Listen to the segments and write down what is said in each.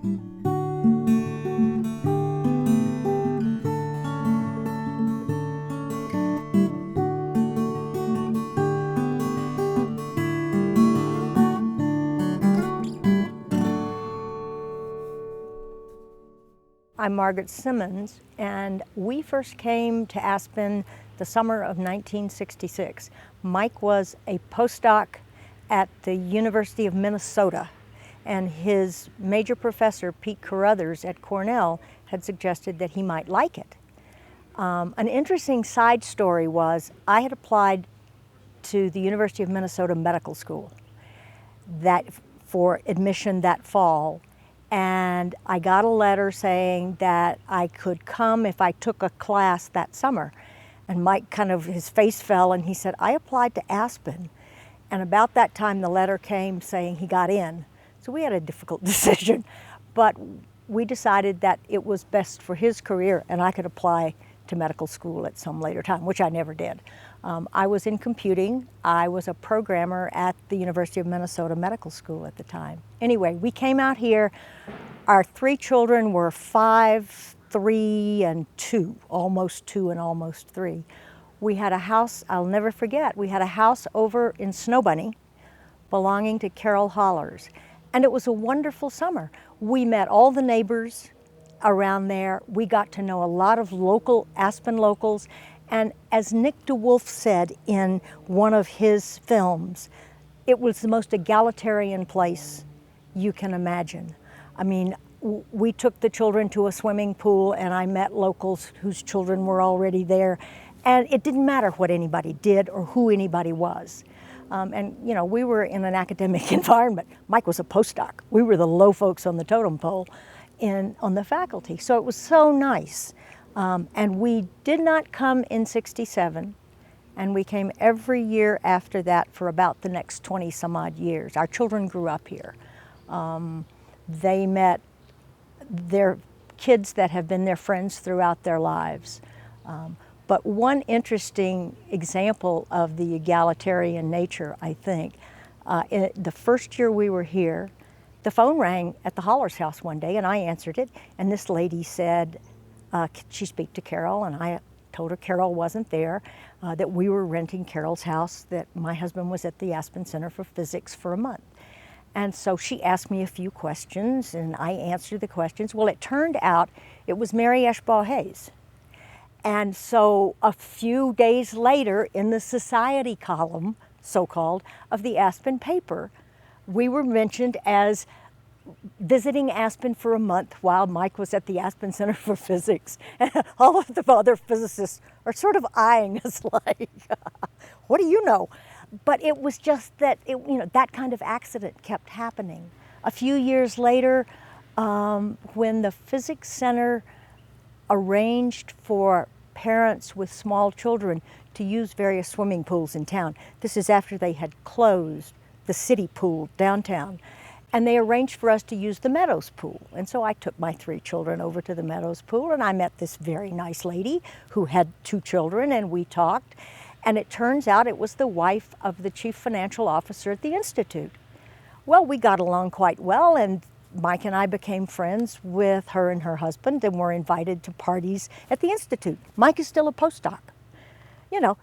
I'm Margaret Simmons, and we first came to Aspen the summer of 1966. Mike was a postdoc at the University of Minnesota, and his major professor, Pete Carruthers at Cornell, had suggested that he might like it. An interesting side story was I had applied to the University of Minnesota Medical School for admission that fall. And I got a letter saying that I could come if I took a class that summer. And Mike his face fell and he said, I applied to Aspen. And about that time the letter came saying he got in. So we had a difficult decision, but we decided that it was best for his career and I could apply to medical school at some later time, which I never did. I was in computing. I was a programmer at the University of Minnesota Medical School at the time. Anyway, we came out here. Our three children were 5, 3, and 2, almost 2 and almost 3. We had a house, I'll never forget, we had a house over in Snow Bunny belonging to Carol Hollers. And it was a wonderful summer. We met all the neighbors around there. We got to know a lot of local Aspen locals. And as Nick DeWolf said in one of his films, it was the most egalitarian place you can imagine. I mean, we took the children to a swimming pool and I met locals whose children were already there. And it didn't matter what anybody did or who anybody was. And you know, we were in an academic environment. Mike was a postdoc. We were the low folks on the totem pole on the faculty. So it was so nice. And we did not come in '67, and we came every year after that for about the next 20 some odd years. Our children grew up here. They met their kids that have been their friends throughout their lives. But one interesting example of the egalitarian nature, I think, the first year we were here, the phone rang at the Hollers house one day and I answered it, and this lady said, could she speak to Carol? And I told her Carol wasn't there, that we were renting Carol's house, that my husband was at the Aspen Center for Physics for a month. And so she asked me a few questions and I answered the questions. Well, it turned out it was Mary Eshbaugh Hayes. And so a few days later in the society column, so-called, of the Aspen paper, we were mentioned as visiting Aspen for a month while Mike was at the Aspen Center for Physics. And all of the other physicists are sort of eyeing us like, what do you know? But it was just that, that kind of accident kept happening. A few years later, when the Physics Center arranged for parents with small children to use various swimming pools in town, this is after they had closed the city pool downtown, and they arranged for us to use the Meadows pool. And so I took my 3 children over to the Meadows pool and I met this very nice lady who had 2 children and we talked. And it turns out it was the wife of the chief financial officer at the Institute. Well, we got along quite well and Mike and I became friends with her and her husband and were invited to parties at the Institute. Mike is still a postdoc. You know,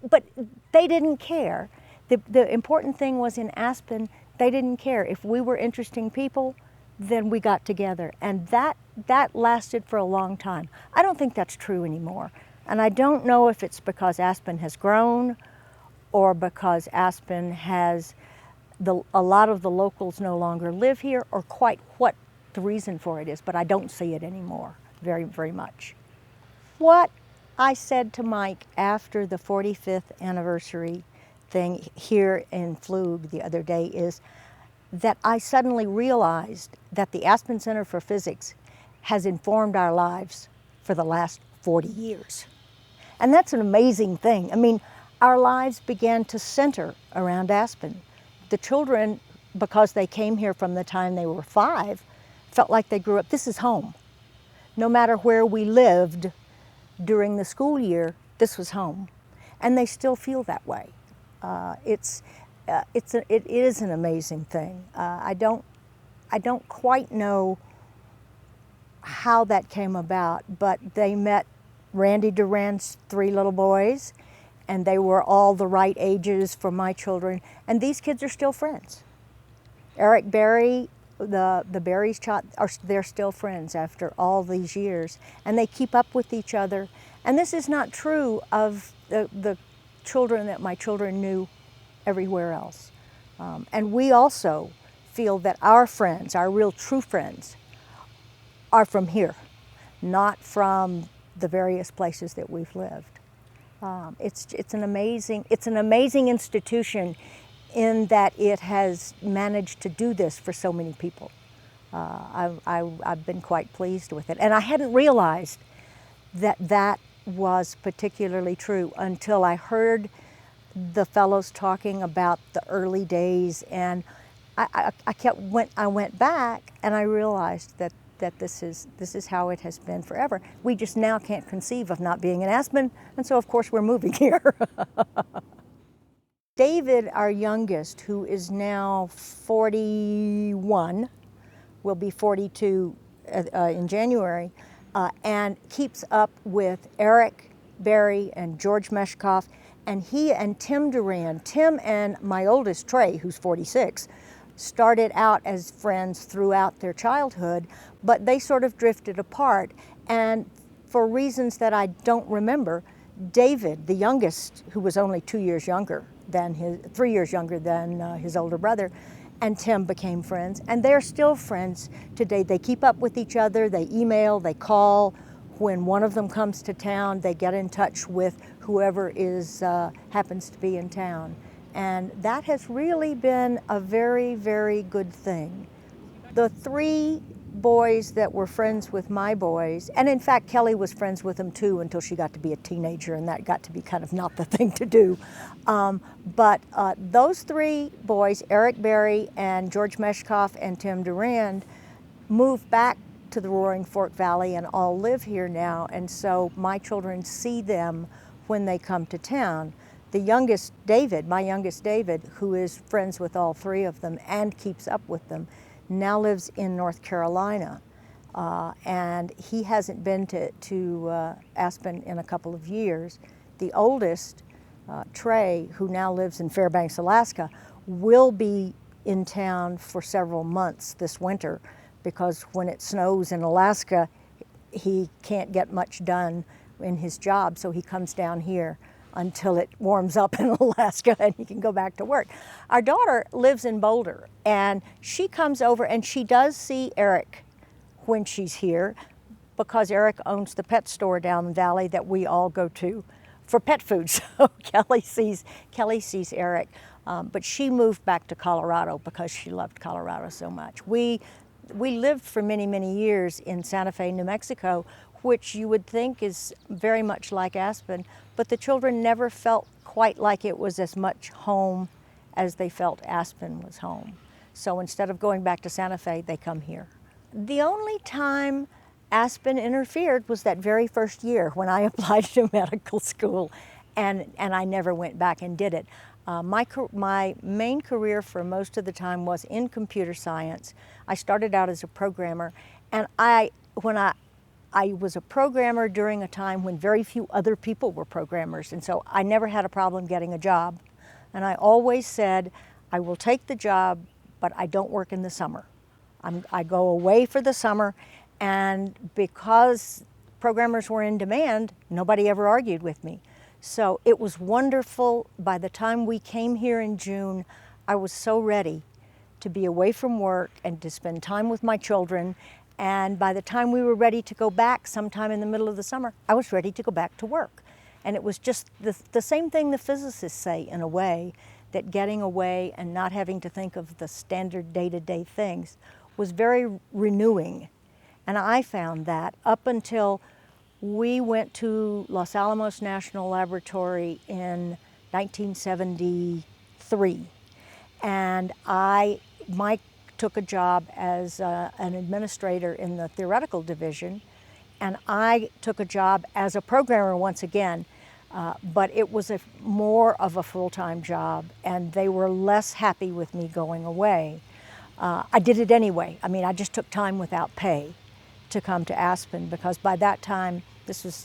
but they didn't care. The important thing was in Aspen, they didn't care. If we were interesting people, then we got together. And that lasted for a long time. I don't think that's true anymore. And I don't know if it's because Aspen has grown or because Aspen has, a lot of the locals no longer live here, or quite what the reason for it is, but I don't see it anymore very, very much. What I said to Mike after the 45th anniversary thing here in Flug the other day is that I suddenly realized that the Aspen Center for Physics has informed our lives for the last 40 years. And that's an amazing thing. I mean, our lives began to center around Aspen. The children, because they came here from the time they were 5, felt like they grew up, this is home. No matter where we lived during the school year, this was home. And they still feel that way. It is an amazing thing. I don't I don't quite know how that came about, but they met Randy Duran's 3 little boys, and they were all the right ages for my children, and these kids are still friends. Eric Berry, the Berry's child, they're still friends after all these years, and they keep up with each other. And this is not true of the children that my children knew everywhere else. And we also feel that our friends, our real true friends, are from here, not from the various places that we've lived. It's an amazing institution in that it has managed to do this for so many people. I've been quite pleased with it. And I hadn't realized that that was particularly true until I heard the fellows talking about the early days, and I went back and I realized that this is how it has been forever. We just now can't conceive of not being in Aspen, and so of course we're moving here. David, our youngest, who is now 41, will be 42 in January, and keeps up with Eric Berry and George Meshkoff, and he and Tim Duran. Tim and my oldest, Trey, who's 46, started out as friends throughout their childhood, but they sort of drifted apart, and for reasons that I don't remember, David, the youngest, who was only 3 years younger than his older brother, and Tim became friends, and they're still friends today. They keep up with each other, they email, they call. When one of them comes to town, they get in touch with whoever happens to be in town. And that has really been a very, very good thing. The 3 boys that were friends with my boys, and in fact Kelly was friends with them too until she got to be a teenager, and that got to be kind of not the thing to do. But those 3 boys, Eric Berry and George Meshkoff and Tim Durand, moved back to the Roaring Fork Valley and all live here now, and so my children see them when they come to town. The youngest, David, my youngest David, who is friends with all 3 of them and keeps up with them, now lives in North Carolina, and he hasn't been to Aspen in a couple of years. The oldest, Trey, who now lives in Fairbanks, Alaska, will be in town for several months this winter, because when it snows in Alaska, he can't get much done in his job, so he comes down here until it warms up in Alaska and he can go back to work. Our daughter lives in Boulder, and she comes over and she does see Eric when she's here, because Eric owns the pet store down the valley that we all go to for pet food. So Kelly sees Eric, but she moved back to Colorado because she loved Colorado so much. We lived for many, many years in Santa Fe, New Mexico, which you would think is very much like Aspen, but the children never felt quite like it was as much home as they felt Aspen was home. So instead of going back to Santa Fe, they come here. The only time Aspen interfered was that very first year when I applied to medical school, and I never went back and did it. My main career for most of the time was in computer science. I started out as a programmer, and when I was a programmer during a time when very few other people were programmers, and so I never had a problem getting a job. And I always said, I will take the job, but I don't work in the summer. I go away for the summer, and because programmers were in demand, nobody ever argued with me. So it was wonderful. By the time we came here in June, I was so ready to be away from work and to spend time with my children. And by the time we were ready to go back sometime in the middle of the summer, I was ready to go back to work. And it was just the same thing the physicists say, in a way, that getting away and not having to think of the standard day-to-day things was very renewing. And I found that up until we went to Los Alamos National Laboratory in 1973. And Mike took a job as an administrator in the theoretical division, and I took a job as a programmer once again, but it was more of a full-time job, and they were less happy with me going away. I did it anyway. I mean, I just took time without pay to come to Aspen, because by that time,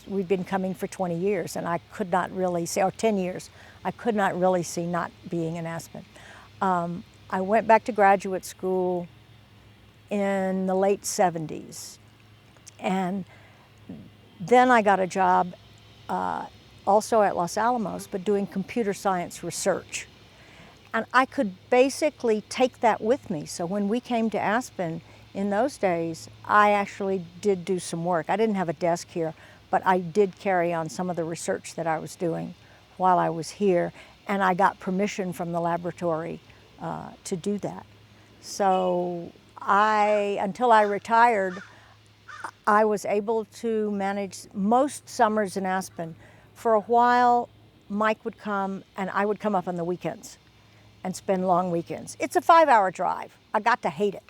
we'd been coming for 20 years, and I could not really see, or 10 years, I could not really see not being in Aspen. I went back to graduate school in the late 70s, and then I got a job also at Los Alamos, but doing computer science research. And I could basically take that with me. So when we came to Aspen in those days, I actually did do some work. I didn't have a desk here, but I did carry on some of the research that I was doing while I was here, and I got permission from the laboratory to do that. So until I retired, I was able to manage most summers in Aspen. For a while, Mike would come and I would come up on the weekends and spend long weekends. It's a 5-hour drive. I got to hate it,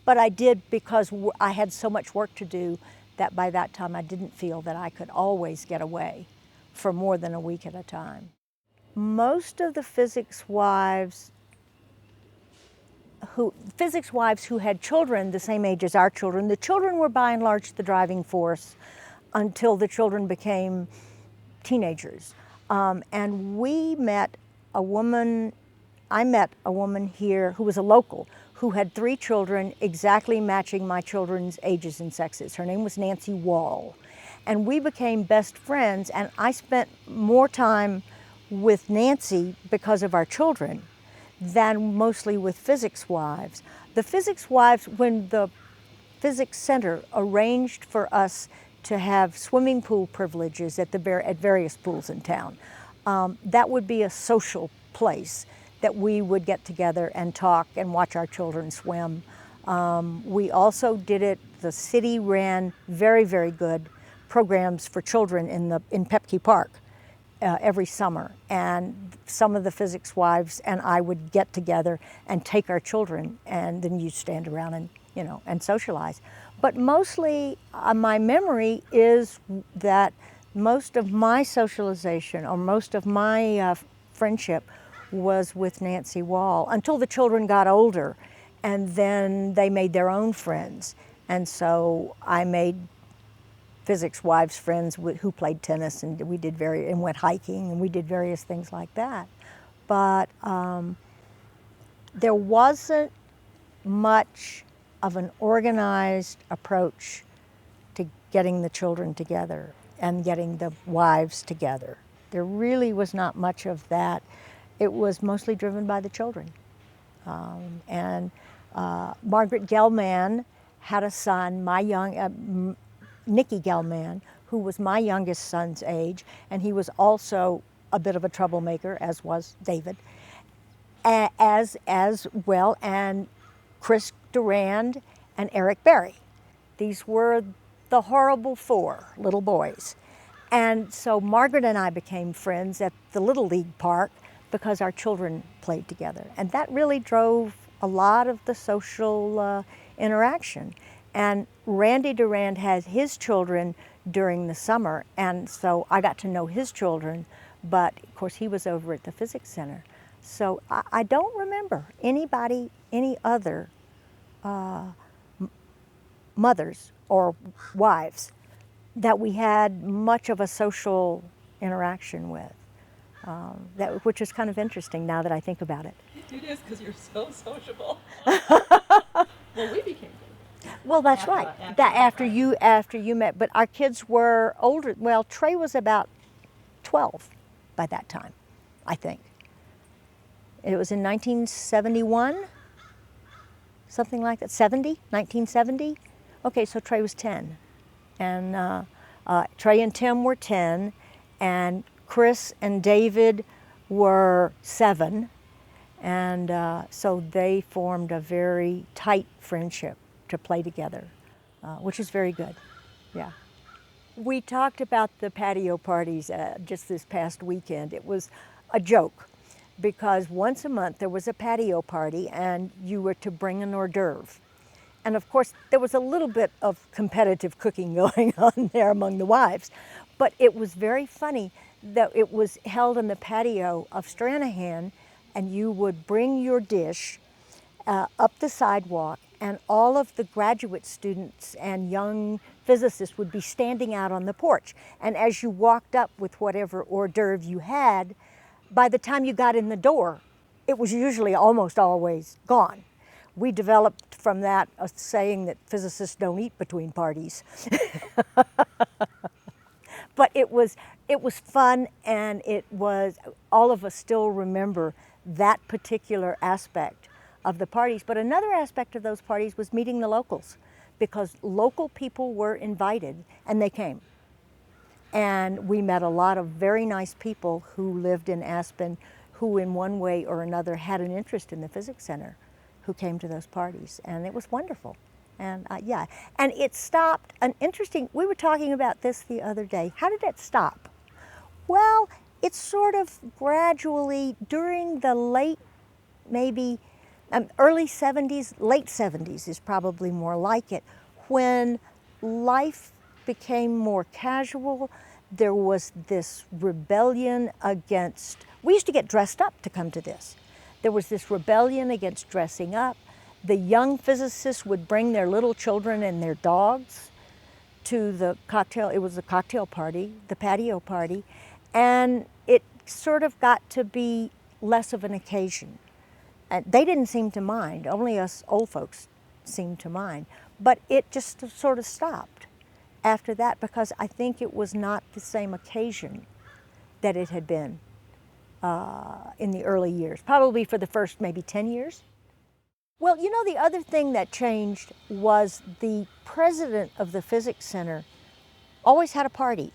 but I did, because I had so much work to do that by that time I didn't feel that I could always get away for more than a week at a time. Most of the physics wives who had children the same age as our children, the children were by and large the driving force until the children became teenagers. And I met a woman here who was a local, who had 3 children exactly matching my children's ages and sexes. Her name was Nancy Wall. And we became best friends, and I spent more time with Nancy because of our children than mostly with physics wives. The physics wives, when the Physics Center arranged for us to have swimming pool privileges at various pools in town, that would be a social place that we would get together and talk and watch our children swim. We also did it, the city ran very, very good programs for children in Pepke Park every summer. And some of the physics wives and I would get together and take our children, and then you stand around and, and socialize. But mostly my memory is that most of my socialization, or most of my friendship, was with Nancy Wall until the children got older, and then they made their own friends. And so I made physics wives friends who played tennis, and we did and went hiking, and we did various things like that. But there wasn't much of an organized approach to getting the children together and getting the wives together. There really was not much of that. It was mostly driven by the children. Margaret Gelman had a son, Nicky Gelman, who was my youngest son's age, and he was also a bit of a troublemaker, as was David, as well, and Chris Durand and Eric Berry. These were the horrible 4 little boys. And so Margaret and I became friends at the Little League Park because our children played together. And that really drove a lot of the social interaction. And Randy Durand had his children during the summer, and so I got to know his children, but of course he was over at the Physics Center. So I don't remember any other mothers or wives that we had much of a social interaction with, which is kind of interesting now that I think about it. It is, because you're so sociable. Well, we became good. Well, that's right. After you met, but our kids were older. Well, Trey was about 12 by that time, I think. It was in 1971, something like that. 1970. Okay, so Trey was 10, and Trey and Tim were 10, and Chris and David were 7, and so they formed a very tight friendship to play together, which is very good, yeah. We talked about the patio parties just this past weekend. It was a joke, because once a month there was a patio party and you were to bring an hors d'oeuvre. And of course, there was a little bit of competitive cooking going on there among the wives, but it was very funny that it was held in the patio of Stranahan, and you would bring your dish, up the sidewalk, and all of the graduate students and young physicists would be standing out on the porch. And as you walked up with whatever hors d'oeuvre you had, by the time you got in the door, it was usually almost always gone. We developed from that a saying that physicists don't eat between parties. But it was fun, and all of us still remember that particular aspect of the parties. But another aspect of those parties was meeting the locals, because local people were invited and they came. And we met a lot of very nice people who lived in Aspen, who in one way or another had an interest in the Physics Center, who came to those parties, and it was wonderful. And yeah, and it stopped. We were talking about this the other day. How did it stop? Well, it sort of gradually, during the early 70s, late 70s is probably more like it, when life became more casual. There was this rebellion against, we used to get dressed up to come to this. There was this rebellion against dressing up. The young physicists would bring their little children and their dogs to the cocktail, it was a cocktail party, the patio party, and it sort of got to be less of an occasion. And they didn't seem to mind, only us old folks seemed to mind. But it just sort of stopped after that, because I think it was not the same occasion that it had been in the early years, probably for the first maybe 10 years. Well, you know, the other thing that changed was the president of the Physics Center always had a party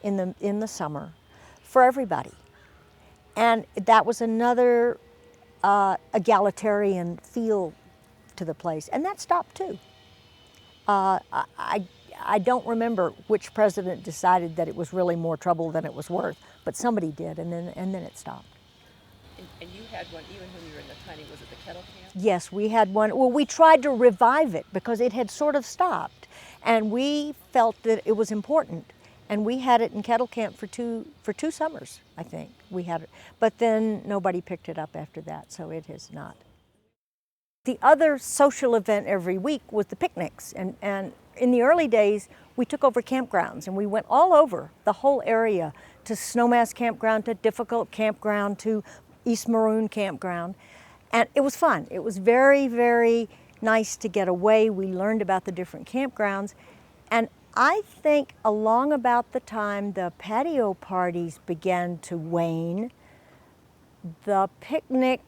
in the summer for everybody. And that was another egalitarian feel to the place, and that stopped too. I don't remember which president decided that it was really more trouble than it was worth, but somebody did, and then it stopped. And you had one even when you were in the tiny, was it the kettle camp? Yes, we had one. Well, we tried to revive it because it had sort of stopped, and we felt that it was important. And we had it in kettle camp for two summers, I think. We had it, but then nobody picked it up after that, so it has not. The other social event every week was the picnics, and in the early days, we took over campgrounds, and we went all over the whole area, to Snowmass Campground, to Difficult Campground, to East Maroon Campground, and it was fun. It was very, very nice to get away. We learned about the different campgrounds, and I think along about the time the patio parties began to wane, the picnic,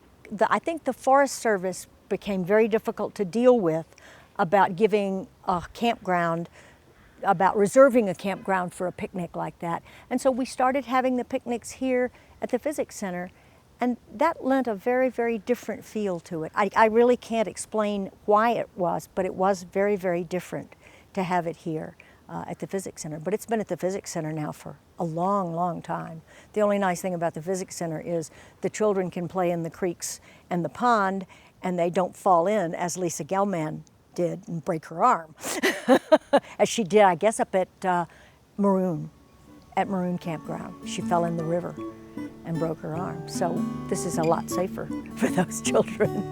I think the Forest Service became very difficult to deal with about giving a campground, about reserving a campground for a picnic like that. And so we started having the picnics here at the Physics Center, and that lent a very, very different feel to it. I really can't explain why it was, but it was very, very different to have it here at the Physics Center. But it's been at the Physics Center now for a long, long time. The only nice thing about the Physics Center is the children can play in the creeks and the pond, and they don't fall in, as Lisa Gelman did, and break her arm, as she did, I guess, up at Maroon Campground. She fell in the river and broke her arm. So this is a lot safer for those children.